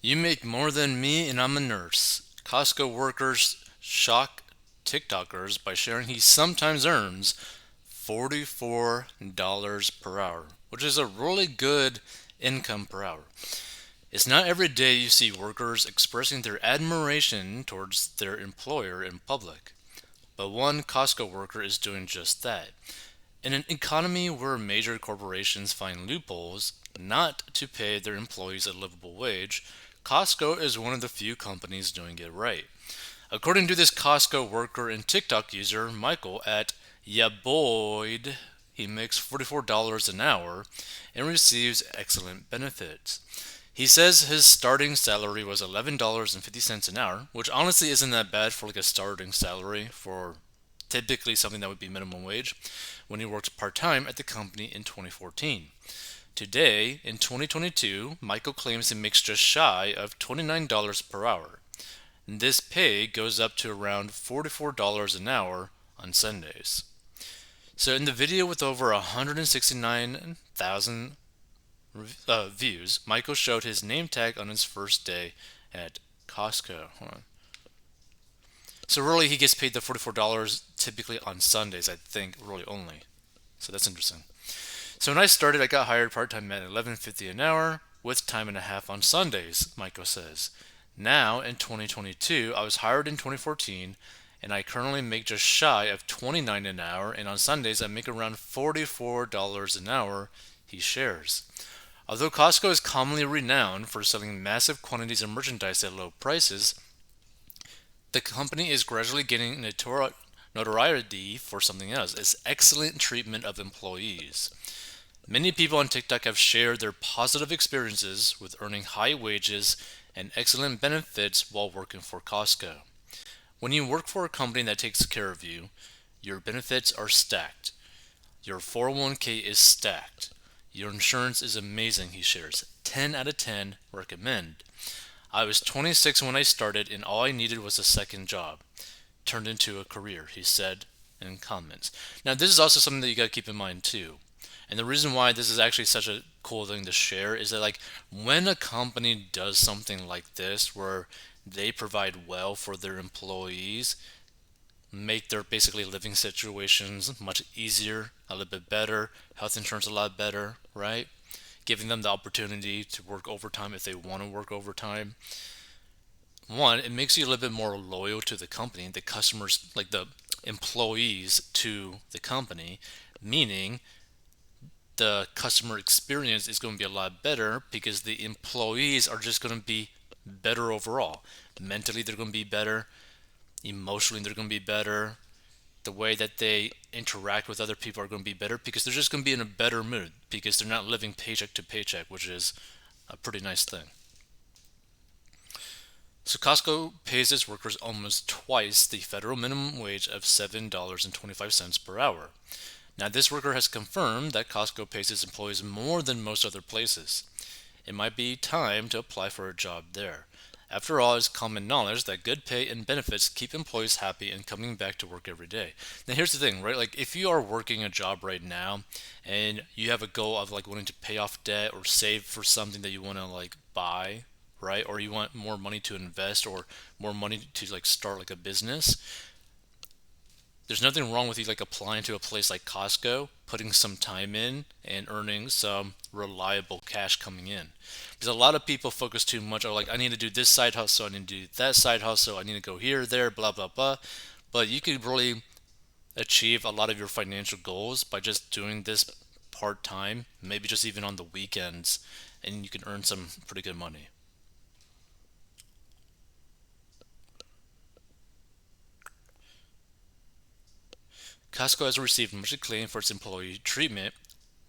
You make more than me and I'm a nurse. Costco workers shock TikTokers by sharing he sometimes earns $44 per hour, which is a really good income per hour. It's not every day you see workers expressing their admiration towards their employer in public, but one Costco worker is doing just that. In an economy where major corporations find loopholes not to pay their employees a livable wage, Costco is one of the few companies doing it right. According to this Costco worker and TikTok user, Michael, at Ya Boyd, he makes $44 an hour and receives excellent benefits. He says his starting salary was $11.50 an hour, which honestly isn't that bad for like a starting salary for typically something that would be minimum wage, when he worked part time at the company in 2014. Today, in 2022, Michael claims he makes just shy of $29 per hour. This pay goes up to around $44 an hour on Sundays. So, in the video with over 169,000 views, Michael showed his name tag on his first day at Costco. Hold on. So really, he gets paid the $44 typically on Sundays, I think, really only. So that's interesting. So when I started, I got hired part-time at $11.50 an hour with time and a half on Sundays, Michael says. Now, in 2022, I was hired in 2014, and I currently make just shy of $29 an hour, and on Sundays I make around $44 an hour, he shares. Although Costco is commonly renowned for selling massive quantities of merchandise at low prices, the company is gradually gaining notoriety for something else: its excellent treatment of employees. Many people on TikTok have shared their positive experiences with earning high wages and excellent benefits while working for Costco. When you work for a company that takes care of you, your benefits are stacked. Your 401k is stacked. Your insurance is amazing, he shares. 10 out of 10 recommend. I was 26 when I started, and all I needed was a second job. Turned into a career, he said in comments. Now, this is also something that you got to keep in mind, too. And the reason why this is actually such a cool thing to share is that, like, when a company does something like this, where they provide well for their employees, make their basically living situations much easier, a little bit better, health insurance a lot better, right? Giving them the opportunity to work overtime if they want to work overtime. One, it makes you a little bit more loyal to the company, the customers, like the employees to the company, meaning the customer experience is going to be a lot better because the employees are just going to be better overall. Mentally, they're going to be better. Emotionally, they're going to be better. The way that they interact with other people are going to be better because they're just going to be in a better mood because they're not living paycheck to paycheck, which is a pretty nice thing. So Costco pays its workers almost twice the federal minimum wage of $7.25 per hour. Now, this worker has confirmed that Costco pays its employees more than most other places. It might be time to apply for a job there. After all, it's common knowledge that good pay and benefits keep employees happy and coming back to work every day. Now, here's the thing, right? Like, if you are working a job right now and you have a goal of like wanting to pay off debt or save for something that you want to like buy, right? Or you want more money to invest or more money to like start like a business, there's nothing wrong with you like applying to a place like Costco, putting some time in and earning some reliable cash coming in. Because a lot of people focus too much on like I need to do this side hustle, I need to do that side hustle, I need to go here, there, blah blah blah. But you could really achieve a lot of your financial goals by just doing this part time, maybe just even on the weekends, and you can earn some pretty good money. Costco has received much acclaim for its employee treatment,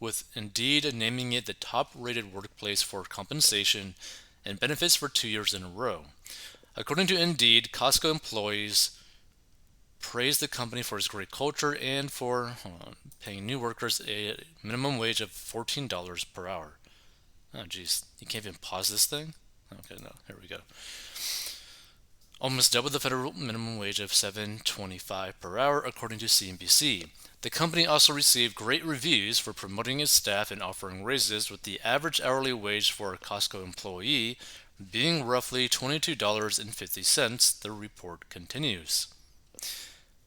with Indeed naming it the top rated workplace for compensation and benefits for 2 years in a row. According to Indeed, Costco employees praised the company for its great culture and for paying new workers a minimum wage of $14 per hour. Oh, geez. You can't even pause this thing? Okay, no. Here we go. almost double the federal minimum wage of $7.25 per hour, according to CNBC. The company also received great reviews for promoting its staff and offering raises, with the average hourly wage for a Costco employee being roughly $22.50, the report continues.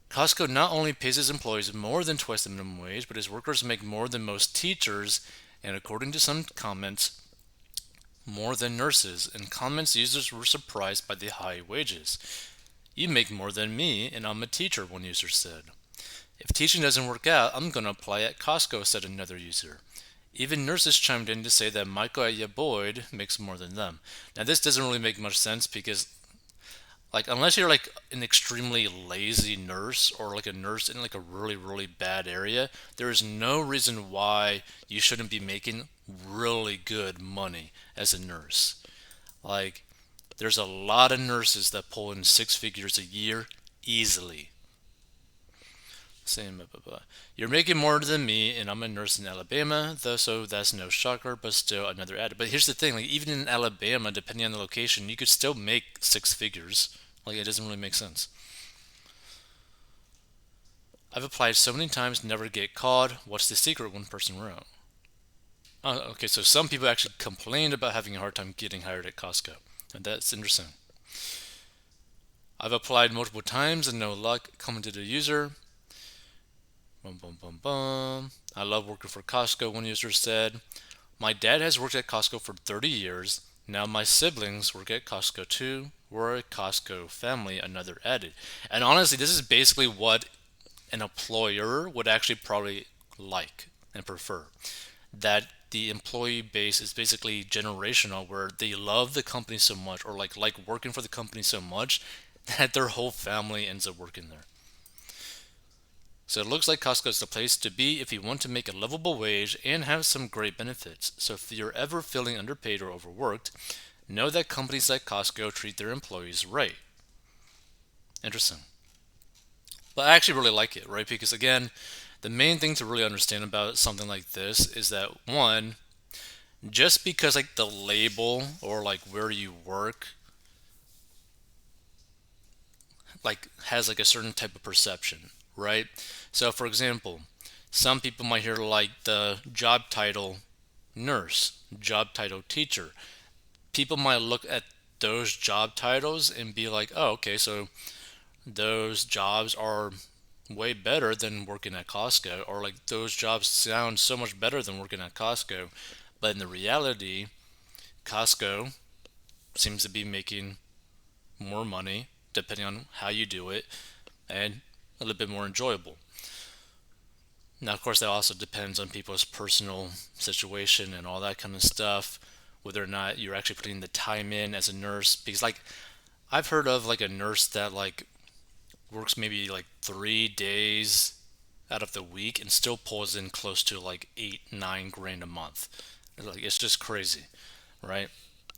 Costco not only pays its employees more than twice the minimum wage, but its workers make more than most teachers, and according to some comments, more than nurses. In comments, users were surprised by the high wages. You make more than me, and I'm a teacher, one user said. If teaching doesn't work out, I'm going to apply at Costco, said another user. Even nurses chimed in to say that Michael at Boyd makes more than them. Now, this doesn't really make much sense because, like, unless you're like an extremely lazy nurse or like a nurse in like a really, really bad area, there is no reason why you shouldn't be making really good money as a nurse. Like, there's a lot of nurses that pull in six figures a year easily. Same, blah, blah, blah. You're making more than me, and I'm a nurse in Alabama, though, so that's no shocker, but still another added. But here's the thing, like, even in Alabama, depending on the location, you could still make six figures. Like, it doesn't really make sense. I've applied so many times, never get called. What's the secret? One person wrote. Oh, okay, so some people actually complained about having a hard time getting hired at Costco. And that's interesting. I've applied multiple times and no luck, commented a user. Bum, bum, bum, bum. I love working for Costco, one user said. My dad has worked at Costco for 30 years. Now my siblings work at Costco too. We're a Costco family, another added. And honestly, this is basically what an employer would actually probably like and prefer. That the employee base is basically generational, where they love the company so much, or like working for the company so much, that their whole family ends up working there. So it looks like Costco is the place to be if you want to make a livable wage and have some great benefits. So if you're ever feeling underpaid or overworked, know that companies like Costco treat their employees right. Interesting. But I actually really like it, right? Because again, the main thing to really understand about something like this is that, one, just because like the label or like where you work like has like a certain type of perception, right? So for example, some people might hear like the job title nurse, job title teacher. People might look at those job titles and be like, oh, okay, so those jobs are way better than working at Costco, or like those jobs sound so much better than working at Costco. But in the reality, Costco seems to be making more money depending on how you do it and a little bit more enjoyable. Now, of course, that also depends on people's personal situation and all that kind of stuff, whether or not you're actually putting the time in as a nurse. Because, like, I've heard of like a nurse that like works maybe like 3 days out of the week and still pulls in close to like 8, 9 grand a month. Like, it's just crazy, right?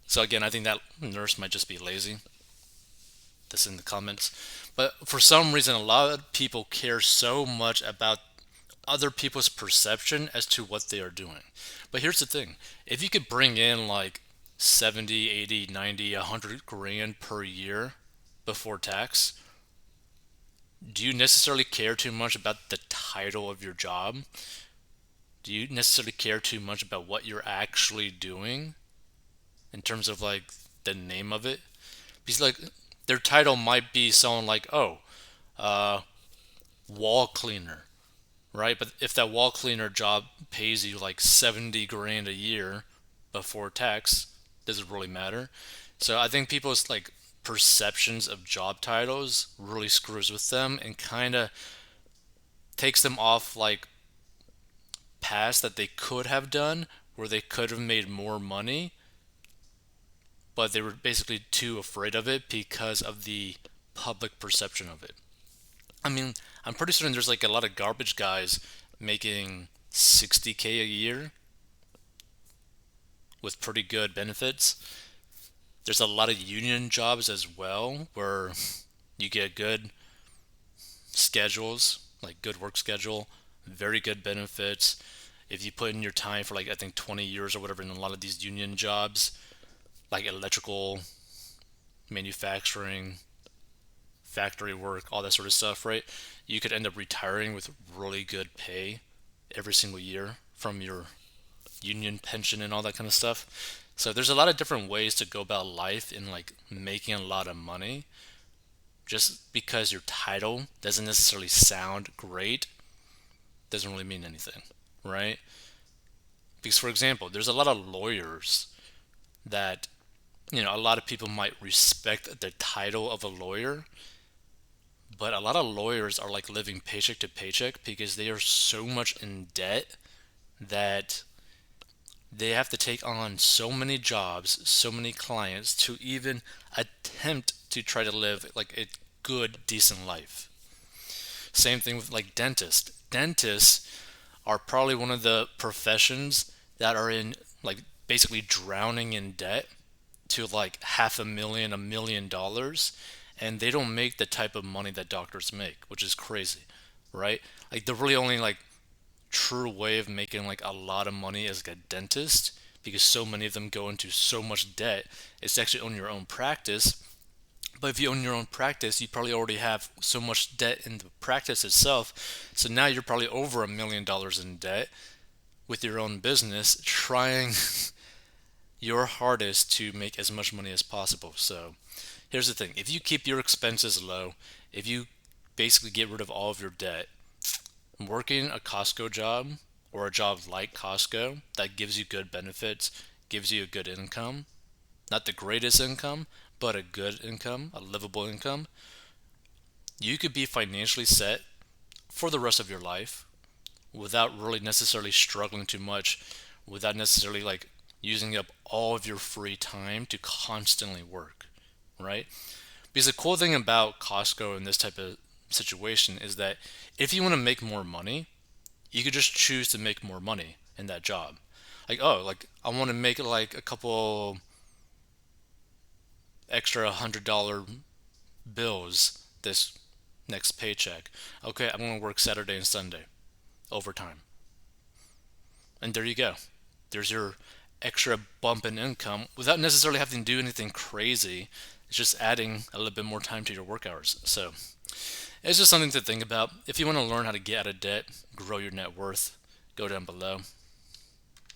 So again, I think that nurse might just be lazy. This in the comments. But for some reason, a lot of people care so much about other people's perception as to what they are doing. But here's the thing, if you could bring in like 70, 80, 90, 100 grand per year before tax, do you necessarily care too much about the title of your job? Do you necessarily care too much about what you're actually doing in terms of like the name of it? Because like their title might be someone like, oh, uh, wall cleaner, right? But if that wall cleaner job pays you like 70 grand a year before tax, does it really matter? So I think people's like perceptions of job titles really screws with them and kind of takes them off like paths that they could have done where they could have made more money, but they were basically too afraid of it because of the public perception of it. I mean, I'm pretty certain there's like a lot of garbage guys making 60K a year with pretty good benefits. There's a lot of union jobs as well where you get good schedules, like good work schedule, very good benefits. If you put in your time for like I think 20 years or whatever in a lot of these union jobs, like electrical, manufacturing, factory work, all that sort of stuff, right? You could end up retiring with really good pay every single year from your union pension and all that kind of stuff. So there's a lot of different ways to go about life in like making a lot of money. Just because your title doesn't necessarily sound great doesn't really mean anything, right? Because for example, there's a lot of lawyers that a lot of people might respect the title of a lawyer, but a lot of lawyers are like living paycheck to paycheck because they are so much in debt that they have to take on so many jobs, so many clients to even attempt to try to live like a good, decent life. Same thing with like dentists. Dentists are probably one of the professions that are in like basically drowning in debt to like half a million, $1 million, and they don't make the type of money that doctors make, which is crazy, right? Like the really only like true way of making like a lot of money as like a dentist, because so many of them go into so much debt, is to actually own your own practice. But if you own your own practice, you probably already have so much debt in the practice itself. So now you're probably over $1 million in debt with your own business, trying your hardest to make as much money as possible. So here's the thing: if you keep your expenses low, if you basically get rid of all of your debt, working a Costco job or a job like Costco that gives you good benefits, gives you a good income, not the greatest income, but a good income, a livable income, you could be financially set for the rest of your life without really necessarily struggling too much, without necessarily like using up all of your free time to constantly work, right? Because the cool thing about Costco in this type of situation is that if you want to make more money, you could just choose to make more money in that job. Like, oh, like I want to make like a couple extra $100 bills this next paycheck. Okay, I'm going to work Saturday and Sunday overtime. And there you go. There's your extra bump in income without necessarily having to do anything crazy. It's just adding a little bit more time to your work hours. So it's just something to think about. If you want to learn how to get out of debt, grow your net worth, go down below.